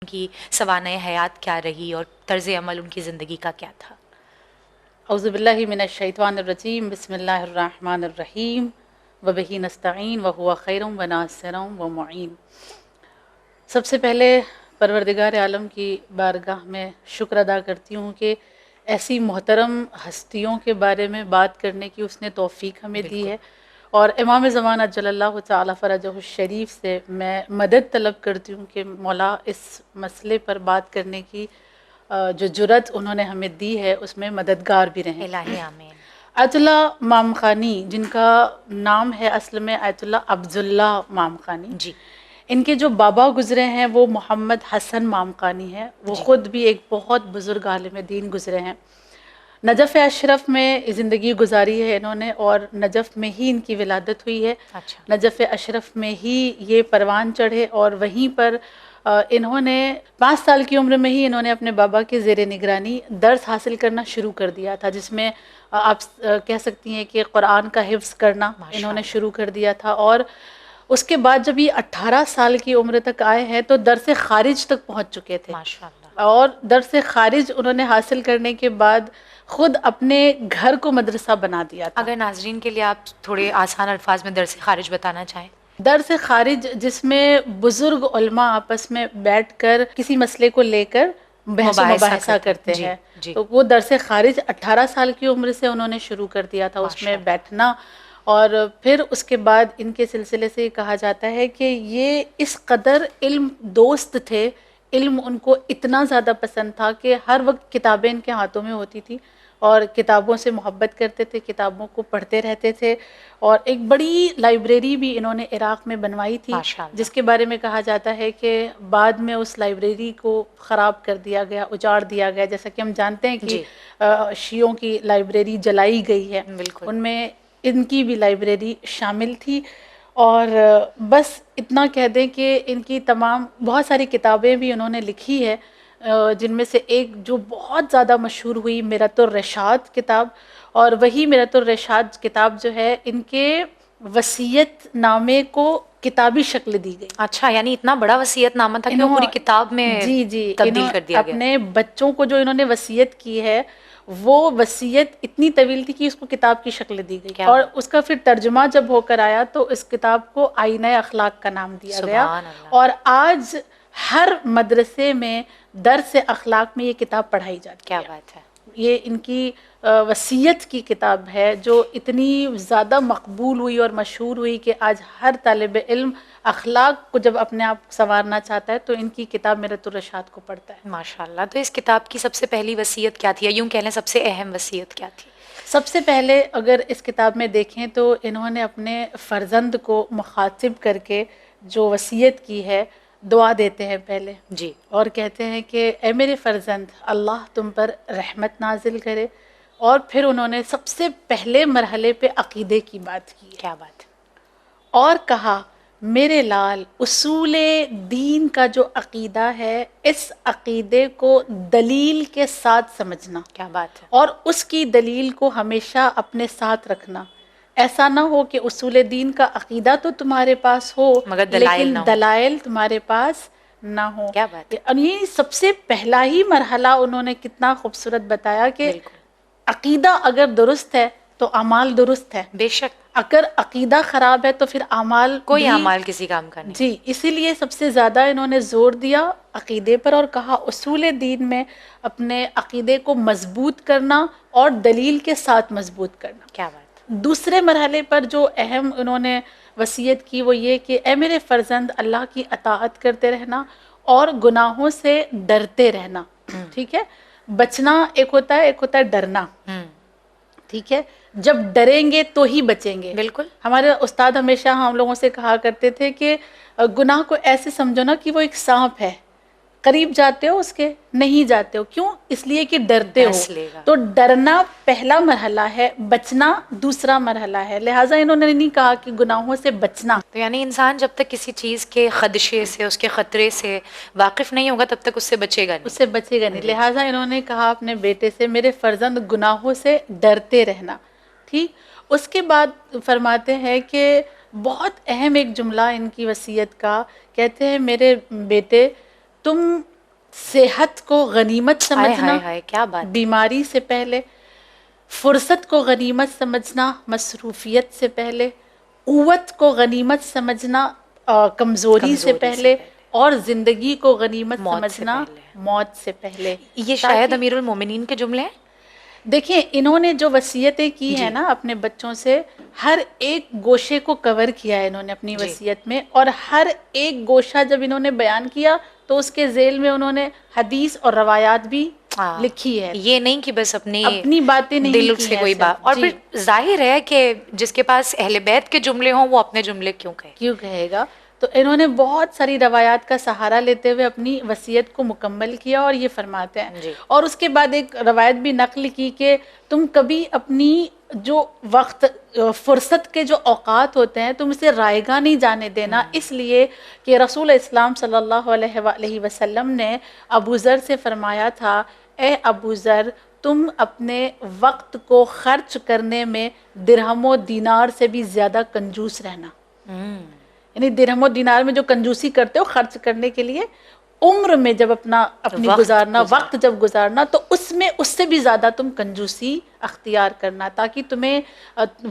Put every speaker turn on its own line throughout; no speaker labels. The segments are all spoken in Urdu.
کی سوانح حیات کیا رہی اور طرز عمل ان کی زندگی کا کیا تھا؟
اعوذ باللہ من الشیطان الرجیم، بسم اللہ الرحمن الرحیم، وبہ نستعین وہو خیر وناصر ومعین۔ سب سے پہلے پروردگار عالم کی بارگاہ میں شکر ادا کرتی ہوں کہ ایسی محترم ہستیوں کے بارے میں بات کرنے کی اس نے توفیق ہمیں دی ہے، اور امام زمانہ جل اللہ تعالی فرجہ الشریف سے میں مدد طلب کرتی ہوں کہ مولا اس مسئلے پر بات کرنے کی جو جرت انہوں نے ہمیں دی ہے اس میں مددگار بھی رہیں۔
الہی آمین۔
آیت اللہ مامخانی، جن کا نام ہے اصل میں آیت اللہ عبداللہ مامخانی،
جی
ان کے جو بابا گزرے ہیں وہ محمد حسن مامخانی ہیں، وہ خود بھی ایک بہت بزرگ عالم دین گزرے ہیں۔ نجف اشرف میں زندگی گزاری ہے انہوں نے، اور نجف میں ہی ان کی ولادت ہوئی ہے۔
اچھا،
نجف اشرف میں ہی یہ پروان چڑھے، اور وہیں پر انہوں نے 5 سال کی عمر میں ہی انہوں نے اپنے بابا کے زیر نگرانی درس حاصل کرنا شروع کر دیا تھا، جس میں آپ کہہ سکتی ہیں کہ قرآن کا حفظ کرنا انہوں نے شروع کر دیا تھا۔ اور اس کے بعد جب یہ 18 سال کی عمر تک آئے ہیں تو درس خارج تک پہنچ چکے تھے،
ماشاءاللہ۔
اور درس خارج انہوں نے حاصل کرنے کے بعد خود اپنے گھر کو مدرسہ بنا دیا تھا۔
اگر ناظرین کے لیے آپ تھوڑے آسان الفاظ میں درس خارج بتانا چاہیں۔
درس خارج جس میں بزرگ علماء آپس میں بیٹھ کر کسی مسئلے کو لے کر بحث و مباحثہ کرتے ہیں، تو وہ درس خارج 18 سال کی عمر سے انہوں نے شروع کر دیا تھا اس میں بیٹھنا۔ اور پھر اس کے بعد ان کے سلسلے سے یہ کہا جاتا ہے کہ یہ اس قدر علم دوست تھے، علم ان کو اتنا زیادہ پسند تھا کہ ہر وقت کتابیں ان کے ہاتھوں میں ہوتی تھی، اور کتابوں سے محبت کرتے تھے، کتابوں کو پڑھتے رہتے تھے۔ اور ایک بڑی لائبریری بھی انہوں نے عراق میں بنوائی تھی، جس کے بارے میں کہا جاتا ہے کہ بعد میں اس لائبریری کو خراب کر دیا گیا، اجاڑ دیا گیا، جیسا کہ ہم جانتے ہیں کہ شیعوں کی لائبریری جلائی گئی ہے، ان میں ان کی بھی لائبریری شامل تھی۔ اور بس اتنا کہہ دیں کہ ان کی تمام بہت ساری کتابیں بھی انہوں نے لکھی ہے، جن میں سے ایک جو بہت زیادہ مشہور ہوئی میرۃ الرشاد کتاب، اور وہی میرۃ الرشاد کتاب جو ہے ان کے وصیت نامے کو کتابی شکل دی گئی۔
اچھا، یعنی اتنا بڑا وصیت نامہ تھا کہ وہ پوری کتاب میں تبدیل کر دیا گیا۔
اپنے بچوں کو جو انہوں نے وصیت کی ہے وہ وصیت اتنی طویل تھی کہ اس کو کتاب کی شکل دی گئی، اور اس کا پھر ترجمہ جب ہو کر آیا تو اس کتاب کو آئینہ اخلاق کا نام دیا گیا، اور آج ہر مدرسے میں درس اخلاق میں یہ کتاب پڑھائی جاتی ہے۔
کیا بات ہے!
یہ ان کی وصیت کی کتاب ہے جو اتنی زیادہ مقبول ہوئی اور مشہور ہوئی کہ آج ہر طالب علم اخلاق کو جب اپنے آپ سنوارنا چاہتا ہے تو ان کی کتاب میرۃ الرشاد کو پڑھتا ہے۔
ماشاءاللہ۔ تو اس کتاب کی سب سے پہلی وصیت کیا تھی، یا یوں کہہ لیں سب سے اہم وصیت کیا تھی؟
سب سے پہلے اگر اس کتاب میں دیکھیں تو انہوں نے اپنے فرزند کو مخاطب کر کے جو وصیت کی ہے، دعا دیتے ہیں پہلے
جی،
اور کہتے ہیں کہ اے میرے فرزند، اللہ تم پر رحمت نازل کرے۔ اور پھر انہوں نے سب سے پہلے مرحلے پہ عقیدے کی بات کی،
کیا بات ہے!
اور کہا میرے لال، اصول دین کا جو عقیدہ ہے اس عقیدے کو دلیل کے ساتھ سمجھنا،
کیا بات ہے!
اور اس کی دلیل کو ہمیشہ اپنے ساتھ رکھنا۔ ایسا نہ ہو کہ اصول دین کا عقیدہ تو تمہارے پاس ہو
مگر دلائل
لیکن
نہ ہو،
دلائل تمہارے پاس نہ ہو۔
کیا بات ہے!
اور یہ سب سے پہلا ہی مرحلہ انہوں نے کتنا خوبصورت بتایا کہ عقیدہ اگر درست ہے تو اعمال درست ہے،
بے شک،
اگر عقیدہ خراب ہے تو پھر اعمال
کوئی اعمال کسی کام کا نہیں۔
جی، اسی لیے سب سے زیادہ انہوں نے زور دیا عقیدے پر، اور کہا اصول دین میں اپنے عقیدے کو مضبوط کرنا اور دلیل کے ساتھ مضبوط کرنا۔
کیا بات!
دوسرے مرحلے پر جو اہم انہوں نے وصیت کی وہ یہ کہ اے میرے فرزند، اللہ کی اطاعت کرتے رہنا اور گناہوں سے ڈرتے رہنا۔ ٹھیک ہے، بچنا ایک ہوتا ہے ڈرنا، ٹھیک ہے، جب ڈریں گے تو ہی بچیں گے۔
بالکل،
ہمارے استاد ہمیشہ ہم لوگوں سے کہا کرتے تھے کہ گناہ کو ایسے سمجھو نا کہ وہ ایک سانپ ہے، قریب جاتے ہو اس کے نہیں جاتے ہو، کیوں؟ اس لیے کہ ڈرتے ہو۔ تو ڈرنا پہلا مرحلہ ہے، بچنا دوسرا مرحلہ ہے، لہٰذا انہوں نے نہیں کہا کہ گناہوں سے بچنا۔
تو یعنی انسان جب تک کسی چیز کے خدشے سے، اس کے خطرے سے واقف نہیں ہوگا تب تک اس سے بچے گا نہیں،
اس سے بچے گا نہیں، لہٰذا انہوں نے کہا اپنے بیٹے سے میرے فرزند گناہوں سے ڈرتے رہنا۔ ٹھیک، اس کے بعد فرماتے ہیں کہ بہت اہم ایک جملہ ان کی وصیت کا، کہتے ہیں میرے بیٹے، تم صحت کو غنیمت
ہائے
سمجھنا
ہائے ہائے، کیا بات.
بیماری سے پہلے، فرصت کو غنیمت سمجھنا مصروفیت سے پہلے، قوت کو غنیمت سمجھنا کمزوری سے پہلے، اور زندگی کو غنیمت
موت سے
سمجھنا
پہلے.
موت سے پہلے.
یہ شاید امیر المومنین کے جملے ہیں.
دیکھیں انہوں نے جو وصیتیں کی ہیں نا اپنے بچوں سے، ہر ایک گوشے کو کور کیا ہے انہوں نے اپنی وصیت میں، اور ہر ایک گوشہ جب انہوں نے بیان کیا تو اس کے ذیل میں انہوں نے حدیث اور روایات بھی لکھی ہے.
یہ نہیں کہ بس
اپنی باتیں نہیں
دل
کی
سے
ہیں
کوئی بات. اور پھر ظاہر ہے کہ جس کے پاس اہل بیت کے جملے ہوں وہ اپنے جملے کیوں
کہے گا. تو انہوں نے بہت ساری روایات کا سہارا لیتے ہوئے اپنی وصیت کو مکمل کیا، اور یہ فرماتے ہیں. اور اس کے بعد ایک روایت بھی نقل کی کہ تم کبھی اپنی جو وقت فرصت کے جو اوقات ہوتے ہیں تم اسے رائگاں نہیں جانے دینا، اس لیے کہ رسول اسلام صلی اللہ علیہ وآلہ وسلم نے ابو ذر سے فرمایا تھا، اے ابو ذر تم اپنے وقت کو خرچ کرنے میں درہم و دینار سے بھی زیادہ کنجوس رہنا. یعنی درہم و دینار میں جو کنجوسی کرتے ہو خرچ کرنے کے لیے، عمر میں جب اپنی گزارنا، وقت جب گزارنا، تو اس میں اس سے بھی زیادہ تم کنجوسی اختیار کرنا، تاکہ تمہیں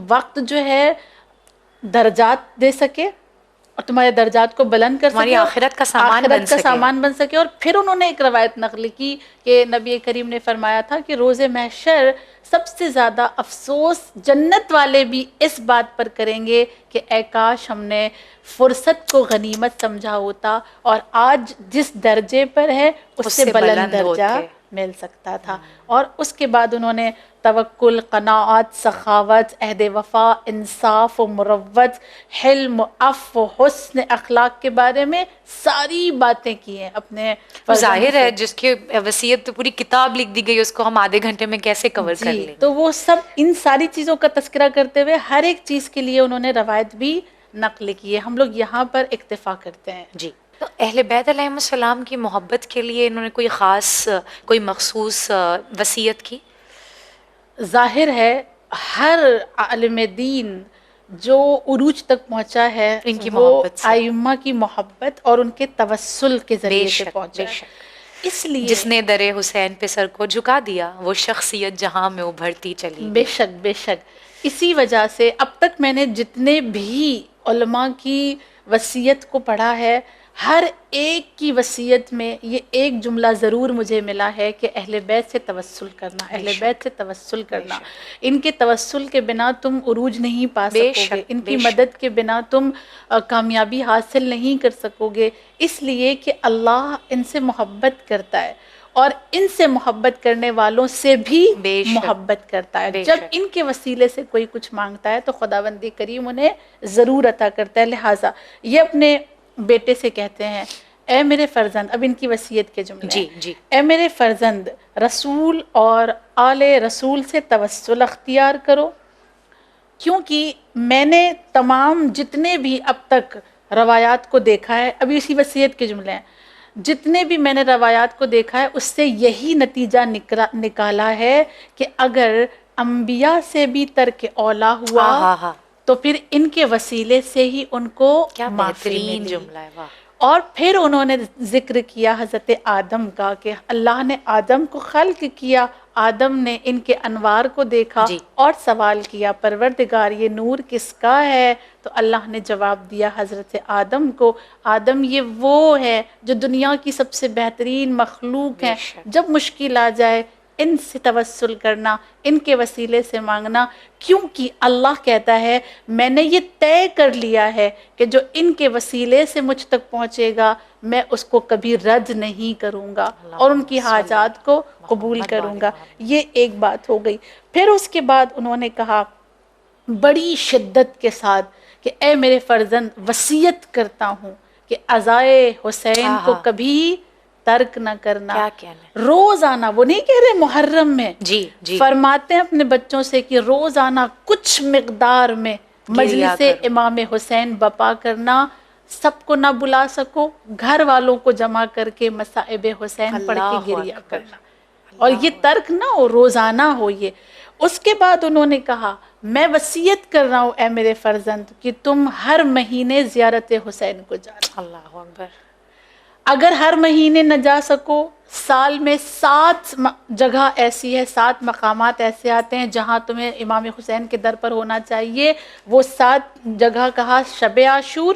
وقت جو ہے درجات دے سکے اور تمہارے درجات کو بلند کر سکے،
تمہاری آخرت کا
سامان بن سکے. اور پھر انہوں نے ایک روایت نقل کی کہ نبی کریم نے فرمایا تھا کہ روز محشر سب سے زیادہ افسوس جنت والے بھی اس بات پر کریں گے کہ اے کاش ہم نے فرصت کو غنیمت سمجھا ہوتا اور آج جس درجے پر ہے اس سے بلند درجہ مل سکتا تھا. اور اس کے بعد انہوں نے توکل، قناعت، سخاوت، عہد وفا، انصاف و مروت، حلم، عفو، حسن اخلاق کے بارے میں ساری باتیں کی ہیں اپنے.
ظاہر ہے جس کی وصیت تو پوری کتاب لکھ دی گئی، اس کو ہم آدھے گھنٹے میں کیسے کور کر لیں گے.
تو وہ سب ان ساری چیزوں کا تذکرہ کرتے ہوئے ہر ایک چیز کے لیے انہوں نے روایت بھی نقل کی ہے. ہم لوگ یہاں پر اکتفا کرتے ہیں.
جی. تو اہل بیت علیہ السلام کی محبت کے لیے انہوں نے کوئی خاص، کوئی مخصوص وصیت کی؟
ظاہر ہے ہر عالم دین جو عروج تک پہنچا ہے
ان کی
وہ
محبت سے،
ائمہ کی محبت اور ان کے توسل کے ذریعے سے پہنچا ہے. اس لیے
جس نے در حسین پہ سر کو جھکا دیا وہ شخصیت جہاں میں ابھرتی چلی.
بے شک. اسی وجہ سے اب تک میں نے جتنے بھی علماء کی وصیت کو پڑھا ہے، ہر ایک کی وصیت میں یہ ایک جملہ ضرور مجھے ملا ہے کہ اہل بیت سے توسل کرنا، اہل بیت سے توسل کرنا. ان کے توسل کے بنا تم عروج نہیں پا سکو گے، ان کی مدد کے بنا تم کامیابی حاصل نہیں کر سکو گے، اس لیے کہ اللہ ان سے محبت کرتا ہے اور ان سے محبت کرنے والوں سے بھی محبت کرتا ہے. جب ان کے وسیلے سے کوئی کچھ مانگتا ہے تو خداوند کریم انہیں ضرور عطا کرتا ہے. لہٰذا یہ اپنے بیٹے سے کہتے ہیں، اے میرے فرزند، اب ان کی وصیت کے جملے ہیں، اے میرے فرزند رسول اور آل رسول سے توسل اختیار کرو، کیونکہ میں نے تمام جتنے بھی اب تک روایات کو دیکھا ہے، ابھی اسی وصیت کے جملے ہیں، جتنے بھی میں نے روایات کو دیکھا ہے اس سے یہی نتیجہ نکالا ہے کہ اگر انبیاء سے بھی ترک اولا ہوا تو پھر ان کے وسیلے سے ہی ان کو معافی ملی. اور پھر انہوں نے ذکر کیا حضرت آدم کا کہ اللہ نے آدم کو خلق کیا، آدم نے ان کے انوار کو دیکھا اور سوال کیا پروردگار یہ نور کس کا ہے؟ تو اللہ نے جواب دیا حضرت آدم کو، آدم یہ وہ ہے جو دنیا کی سب سے بہترین مخلوق ہے. جب مشکل آ جائے ان سے توسل کرنا، ان کے وسیلے سے مانگنا، کیونکہ اللہ کہتا ہے میں نے یہ طے کر لیا ہے کہ جو ان کے وسیلے سے مجھ تک پہنچے گا میں اس کو کبھی رد نہیں کروں گا اور ان کی حاجات کو قبول کروں گا. یہ ایک بات ہو گئی. پھر اس کے بعد انہوں نے کہا بڑی شدت کے ساتھ کہ اے میرے فرزند وصیت کرتا ہوں کہ عزائے حسین کو کبھی ترک نہ کرنا. روزانہ، وہ نہیں کہہ رہے محرم میں، فرماتے ہیں اپنے بچوں سے کہ روزانہ کچھ مقدار میں مجلس امام حسین بپا کرنا. سب کو نہ بلا سکو، گھر والوں کو جمع کر کے مصائب حسین پڑھ کے گریہ کرنا، اور یہ ترک نہ ہو، روزانہ ہو یہ. اس کے بعد انہوں نے کہا میں وصیت کر رہا ہوں اے میرے فرزند کہ تم ہر مہینے زیارت حسین کو جانا.
اللہ اکبر.
اگر ہر مہینے نہ جا سکو، سال میں 7 جگہ ایسی ہے، 7 مقامات ایسے آتے ہیں جہاں تمہیں امام حسین کے در پر ہونا چاہیے. وہ 7 جگہ کہا: شب عاشور،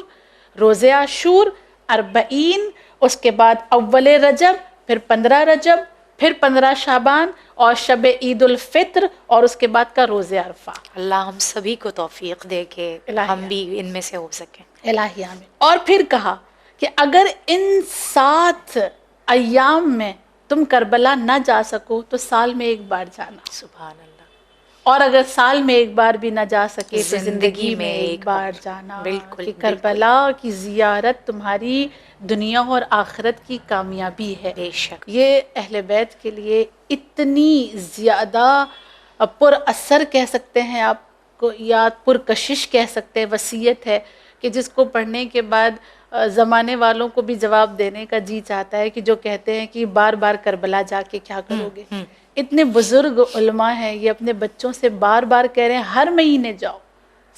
روز عاشور، 40، اس کے بعد اول رجب، پھر 15 رجب، پھر 15 شعبان، اور شب عید الفطر، اور اس کے بعد کا روز عرفہ.
اللہ ہم سبھی کو توفیق دے کہ ہم بھی ان میں سے ہو سکیں.
الہی آمین. اور پھر کہا کہ اگر ان 7 ایام میں تم کربلا نہ جا سکو تو سال میں ایک بار جانا.
سبحان اللہ.
اور اگر سال میں ایک بار بھی نہ جا سکے تو زندگی میں ایک بار جانا.
بالکل.
کہ کربلا کی زیارت تمہاری دنیا اور آخرت کی کامیابی ہے.
بے شک.
یہ اہل بیت کے لیے اتنی زیادہ پر اثر کہہ سکتے ہیں آپ کو، یا پرکشش کہہ سکتے ہیں، وصیت ہے کہ جس کو پڑھنے کے بعد زمانے والوں کو بھی جواب دینے کا جی چاہتا ہے، کہ جو کہتے ہیں کہ بار بار کربلا جا کے کیا کرو گے. اتنے بزرگ علماء ہیں، یہ اپنے بچوں سے بار بار کہہ رہے ہیں ہر مہینے جاؤ،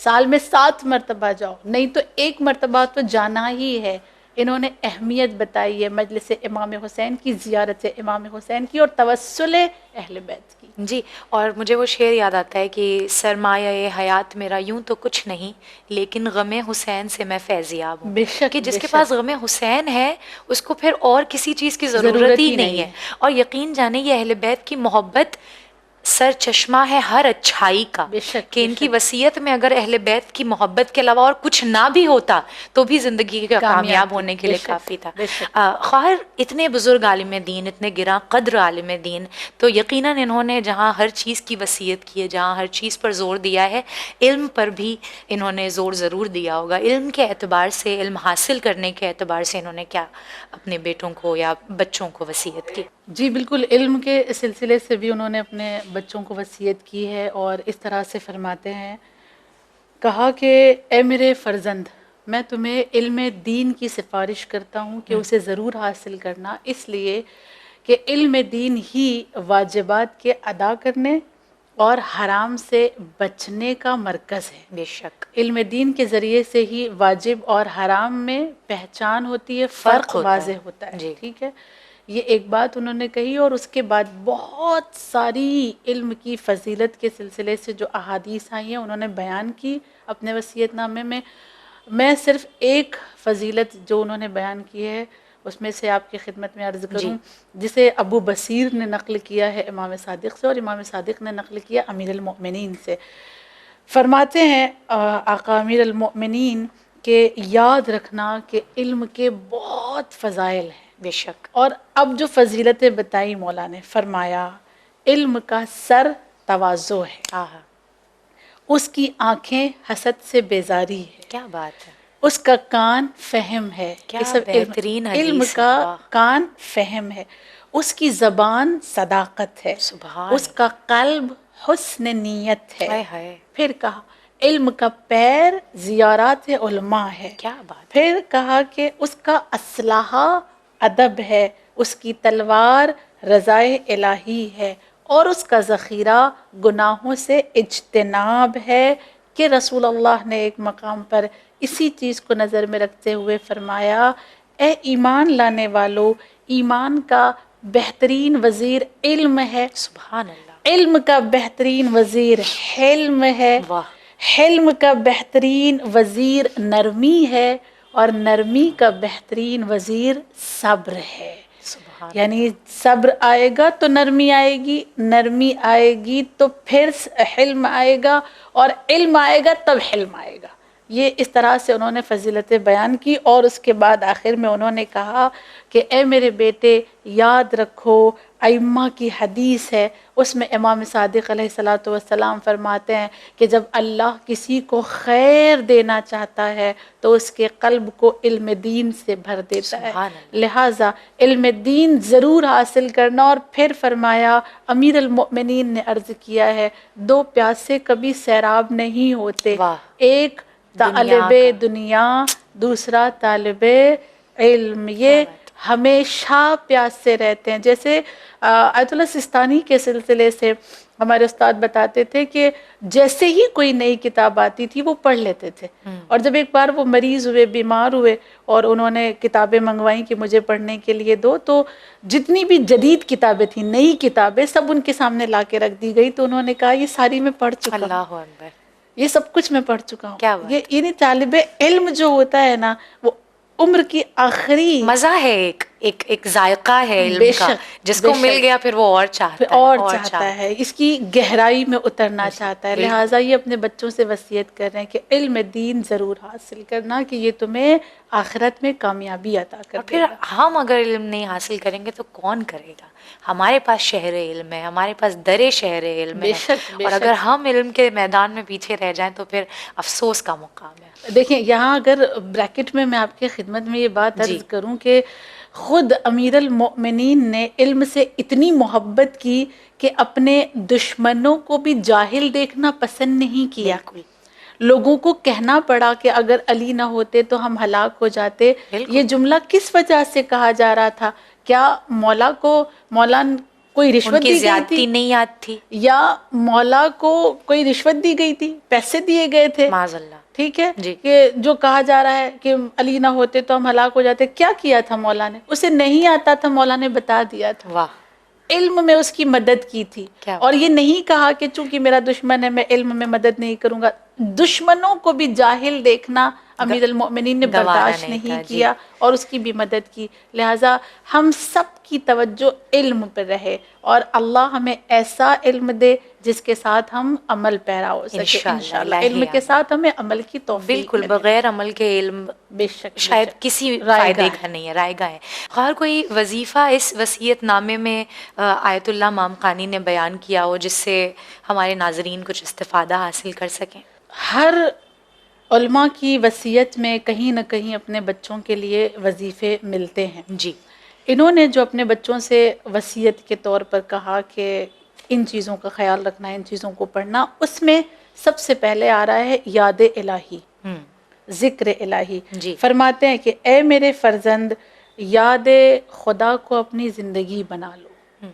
سال میں 7 مرتبہ جاؤ، نہیں تو 1 مرتبہ تو جانا ہی ہے. انہوں نے اہمیت بتائی ہے مجلس امام حسین کی، زیارت امام حسین کی، اور توسل اہل بیت کی.
جی. اور مجھے وہ شعر یاد آتا ہے کہ سرمایہ حیات میرا یوں تو کچھ نہیں، لیکن غم حسین سے میں فیضیاب ہوں.
بے شک.
کہ جس کے پاس غم حسین ہے اس کو پھر اور کسی چیز کی ضرورت ہی نہیں ہے. اور یقین جانے یہ اہل بیت کی محبت سر چشمہ ہے ہر اچھائی کا.
بے شک.
کہ ان کی وصیت میں اگر اہل بیت کی محبت کے علاوہ اور کچھ نہ بھی ہوتا تو بھی زندگی کا کامیاب ہونے کے لیے کافی تھا. خواہر اتنے بزرگ عالم دین، اتنے گراں قدر عالم دین، تو یقیناً انہوں نے جہاں ہر چیز کی وصیت کی ہے، جہاں ہر چیز پر زور دیا ہے، علم پر بھی انہوں نے زور ضرور دیا ہوگا. علم کے اعتبار سے، علم حاصل کرنے کے اعتبار سے انہوں نے کیا اپنے بیٹوں کو یا بچوں کو وصیت کی؟
جی بالکل، علم کے سلسلے سے بھی انہوں نے اپنے بچوں کو وصیت کی ہے، اور اس طرح سے فرماتے ہیں، کہا کہ اے میرے فرزند، میں تمہیں علم دین کی سفارش کرتا ہوں کہ اسے ضرور حاصل کرنا، اس لیے کہ علم دین ہی واجبات کے ادا کرنے اور حرام سے بچنے کا مرکز ہے.
بے شک.
علم دین کے ذریعے سے ہی واجب اور حرام میں پہچان ہوتی ہے، فرق واضح ہوتا ہے. ٹھیک ہے، یہ ایک بات انہوں نے کہی. اور اس کے بعد بہت ساری علم کی فضیلت کے سلسلے سے جو احادیث آئی ہیں انہوں نے بیان کی اپنے وصیت نامے میں. میں صرف ایک فضیلت جو انہوں نے بیان کی ہے اس میں سے آپ کی خدمت میں عرض کروں، جسے ابو بصیر نے نقل کیا ہے امام صادق سے، اور امام صادق نے نقل کیا امیر المؤمنین سے. فرماتے ہیں آقا امیر المؤمنین کہ یاد رکھنا کہ علم کے بہت فضائل ہیں.
بے شک.
اور اب جو فضیلتیں بتائی مولا نے، فرمایا علم کا سر تواضع ہے، اس کی آنکھیں حسد سے بیزاری ہے.
کیا بات ہے.
اس کا کان فہم ہے.
کیا بہترین حدیث.
علم کا کان فہم ہے. اس کی زبان صداقت ہے.
سبحان.
اس کا قلب حسن نیت ہے.
ہائے.
پھر کہا علم کا پیر زیارات علماء ہے.
کیا بات.
پھر کہا کہ اس کا اسلحہ ادب ہے، اس کی تلوار رضائے الہی ہے، اور اس کا ذخیرہ گناہوں سے اجتناب ہے. کہ رسول اللہ نے ایک مقام پر اسی چیز کو نظر میں رکھتے ہوئے فرمایا، اے ایمان لانے والو، ایمان کا بہترین وزیر علم ہے.
سبحان اللہ.
علم کا بہترین وزیر حلم ہے.
واہ.
حلم کا بہترین وزیر نرمی ہے، اور نرمی کا بہترین وزیر صبر ہے. یعنی صبر آئے گا تو نرمی آئے گی، نرمی آئے گی تو پھر حلم آئے گا، اور علم آئے گا تب حلم آئے گا. یہ اس طرح سے انہوں نے فضیلتیں بیان کی. اور اس کے بعد آخر میں انہوں نے کہا کہ اے میرے بیٹے یاد رکھو، ائمہ کی حدیث ہے، اس میں امام صادق علیہ الصلوۃ والسلام فرماتے ہیں کہ جب اللہ کسی کو خیر دینا چاہتا ہے تو اس کے قلب کو علم دین سے بھر دیتا ہے. لہٰذا علم دین ضرور حاصل کرنا. اور پھر فرمایا، امیر المؤمنین نے عرض کیا ہے 2 پیاسے کبھی سیراب نہیں ہوتے، ایک طالب دنیا، دوسرا طالب علم. یہ ہمیشہ پیاس سے رہتے ہیں. جیسے آیت اللہ سستانی کے سلسلے سے ہمارے استاد بتاتے تھے کہ جیسے ہی کوئی نئی کتاب آتی تھی وہ پڑھ لیتے تھے. اور جب ایک بار وہ مریض ہوئے، بیمار ہوئے اور انہوں نے کتابیں منگوائیں کہ مجھے پڑھنے کے لیے دو، تو جتنی بھی جدید کتابیں تھیں، نئی کتابیں، سب ان کے سامنے لا کے رکھ دی گئی. تو انہوں نے کہا یہ ساری میں پڑھ چکا ہوں،
اللہ اکبر،
یہ سب کچھ میں پڑھ چکا ہوں.
کیا بات.
یہ یعنی طالب علم جو ہوتا ہے نا، وہ عمر کی آخری
مزہ ہے، ایک ذائقہ ہے علم
بے
کا،
شک،
جس
بے
کو مل
شک،
گیا پھر وہ اور چاہتا ہے
اور چاہتا ہے، اس کی گہرائی میں اترنا چاہتا ہے.
بالکل.
لہٰذا یہ اپنے بچوں سے وصیت کر رہے ہیں کہ علم دین ضرور حاصل کرنا، کہ یہ تمہیں آخرت میں کامیابی عطا کر
اور
دے
پھر
گا.
ہم اگر علم نہیں حاصل کریں گے تو کون کرے گا؟ ہمارے پاس شہر علم ہے، ہمارے پاس در شہر علم
بے
ہے،
شک، بے
اور
شک.
اگر ہم علم کے میدان میں پیچھے رہ جائیں تو پھر افسوس کا مقام ہے.
دیکھیں یہاں اگر بریکٹ میں آپ کی خدمت میں یہ بات
جی.
عرض کروں کہ خود امیر المؤمنین نے علم سے اتنی محبت کی کہ اپنے دشمنوں کو بھی جاہل دیکھنا پسند نہیں کیا.
بالکل
لوگوں کو کہنا پڑا کہ اگر علی نہ ہوتے تو ہم ہلاک ہو جاتے.
بالکل.
یہ جملہ کس وجہ سے کہا جا رہا تھا؟ کیا مولا کوئی
ان
رشوت
کی
دی گئی تھی،
زیادتی نہیں یاد تھی؟
یا مولا کو کوئی رشوت دی گئی تھی، پیسے دیے گئے تھے؟
معاذ اللہ.
ٹھیک ہے
جی.
کہ جو کہا جا رہا ہے کہ علی نہ ہوتے تو ہم ہلاک ہو جاتے. کیا کیا تھا مولا نے؟ اسے نہیں آتا تھا، مولا نے بتا دیا تھا.
واہ،
علم میں اس کی مدد کی تھی.
کیا
اور یہ نہیں کہا کہ چونکہ میرا دشمن ہے میں علم میں مدد نہیں کروں گا. دشمنوں کو بھی جاہل دیکھنا امیر المؤمنین نے
گوارا
برداشت
نہیں تھا.
نہیں
جی.
کیا اور اس کی بھی مدد کی. لہٰذا ہم سب کی توجہ علم پر رہے اور اللہ ہمیں ایسا علم دے جس کے ساتھ ہم عمل پیرا ہو سکے انشاءاللہ. علم کے ساتھ ہمیں عمل کی توفیق
بالکل،
ملے.
بغیر عمل کے علم
بے شک
شاید کسی فائدے کا نہیں ہے، رائے گاہ ہے. خیر کوئی وظیفہ اس وصیت نامے میں آیت اللہ مامقانی نے بیان کیا ہو جس سے ہمارے ناظرین کچھ استفادہ حاصل کر سکیں؟
ہر علماء کی وصیت میں کہیں نہ کہیں اپنے بچوں کے لیے وظیفے ملتے ہیں.
جی.
انہوں نے جو اپنے بچوں سے وصیت کے طور پر کہا کہ ان چیزوں کا خیال رکھنا، ان چیزوں کو پڑھنا، اس میں سب سے پہلے آ رہا ہے یاد الہی، ذکر الہی.
جی.
فرماتے ہیں کہ اے میرے فرزند، یاد خدا کو اپنی زندگی بنا لو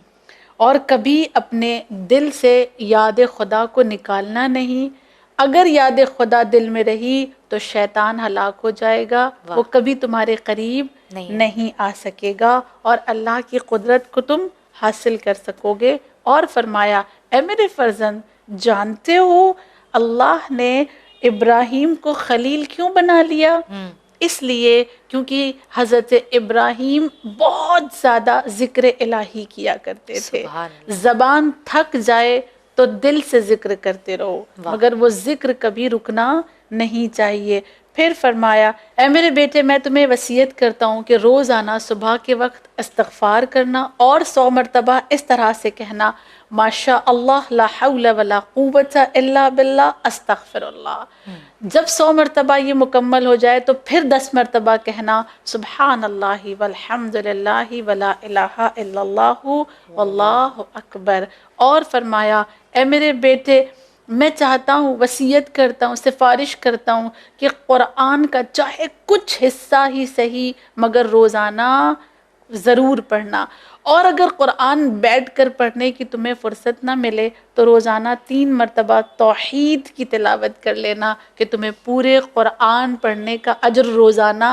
اور کبھی اپنے دل سے یاد خدا کو نکالنا نہیں. اگر یاد خدا دل میں رہی تو شیطان ہلاک ہو جائے گا، وہ کبھی تمہارے قریب نہیں آ سکے گا اور اللہ کی قدرت کو تم حاصل کر سکو گے. اور فرمایا اے میرے فرزند، جانتے ہو اللہ نے ابراہیم کو خلیل کیوں بنا لیا؟ اس لیے کیونکہ حضرت ابراہیم بہت زیادہ ذکر الہی کیا کرتے تھے. زبان تھک جائے تو دل سے ذکر کرتے رہو، مگر وہ ذکر کبھی رکنا نہیں چاہیے. پھر فرمایا اے میرے بیٹے، میں تمہیں وصیت کرتا ہوں کہ روزانہ صبح کے وقت استغفار کرنا اور 100 مرتبہ اس طرح سے کہنا ماشاء اللہ لا حول ولا قوت الا باللہ استغفر اللہ. جب 100 مرتبہ یہ مکمل ہو جائے تو پھر 10 مرتبہ کہنا سبحان اللہ والحمد للہ ولا الہ الا اللہ واللہ اکبر. اور فرمایا اے میرے بیٹے، میں چاہتا ہوں، وصیت کرتا ہوں، سفارش کرتا ہوں کہ قرآن کا چاہے کچھ حصہ ہی صحیح مگر روزانہ ضرور پڑھنا. اور اگر قرآن بیٹھ کر پڑھنے کی تمہیں فرصت نہ ملے تو روزانہ 3 مرتبہ توحید کی تلاوت کر لینا کہ تمہیں پورے قرآن پڑھنے کا اجر روزانہ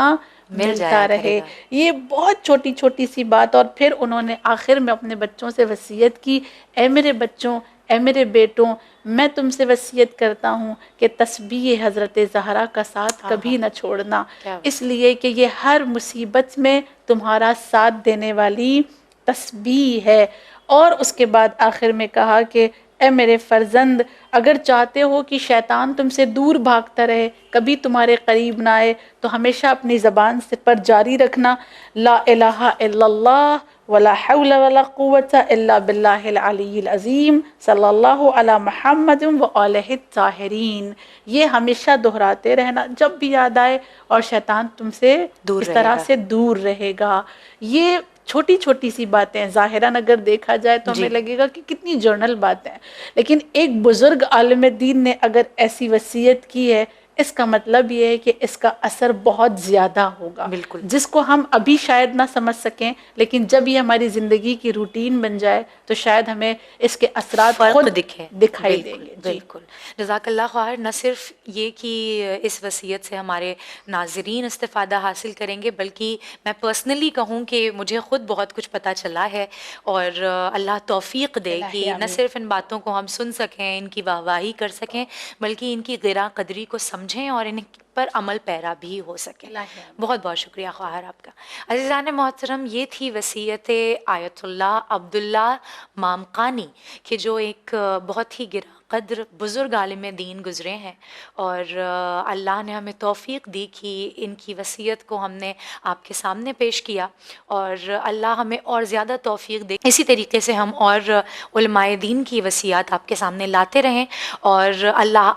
ملتا رہے. یہ بہت چھوٹی چھوٹی سی بات. اور پھر انہوں نے آخر میں اپنے بچوں سے وصیت کی اے میرے بچوں، اے میرے بیٹوں، میں تم سے وصیت کرتا ہوں کہ تسبیح حضرت زہرا کا ساتھ کبھی نہ چھوڑنا، اس لیے کہ یہ ہر مصیبت میں تمہارا ساتھ دینے والی تسبیح ہے. اور اس کے بعد آخر میں کہا کہ اے میرے فرزند، اگر چاہتے ہو کہ شیطان تم سے دور بھاگتا رہے، کبھی تمہارے قریب نہ آئے، تو ہمیشہ اپنی زبان سے پر جاری رکھنا لا الہ الا اللہ ولا حول ولا قوت الا باللہ العلی العظیم صلی اللہ علی محمد و آلہ الطاہرین. یہ ہمیشہ دہراتے رہنا جب بھی یاد آئے، اور شیطان تم سے اس طرح سے دور رہے گا. یہ چھوٹی چھوٹی سی باتیں ظاہراً اگر دیکھا جائے تو ہمیں لگے گا کہ کتنی جرنل باتیں ہیں، لیکن ایک بزرگ عالم دین نے اگر ایسی وصیت کی ہے، اس کا مطلب یہ ہے کہ اس کا اثر بہت زیادہ ہوگا،
بالکل،
جس کو ہم ابھی شاید نہ سمجھ سکیں، لیکن جب یہ ہماری زندگی کی روٹین بن جائے تو شاید ہمیں اس کے اثرات
فرق
خود دکھائی
بالکل
دیں گے۔
بالکل۔ جزاک اللہ خیر، نہ صرف یہ کہ اس وصیت سے ہمارے ناظرین استفادہ حاصل کریں گے، بلکہ میں پرسنلی کہوں کہ مجھے خود بہت کچھ پتہ چلا ہے، اور اللہ توفیق دے کہ نہ صرف ان باتوں کو ہم سن سکیں، ان کی واہ واہی کر سکیں، بلکہ ان کی غرا قدری کو سمجھیں اور ان پر عمل پیرا بھی ہو سکے۔ بہت بہت شکریہ خواہر آپ کا۔ عزیزان محترم، یہ تھی وصیت آیت اللہ عبداللہ مامقانی، کہ جو ایک بہت ہی گراں قدر بزرگ عالم دین گزرے ہیں، اور اللہ نے ہمیں توفیق دی کہ ان کی وصیت کو ہم نے آپ کے سامنے پیش کیا، اور اللہ ہمیں اور زیادہ توفیق دے اسی طریقے سے ہم اور علماء دین کی وصیات آپ کے سامنے لاتے رہیں، اور اللہ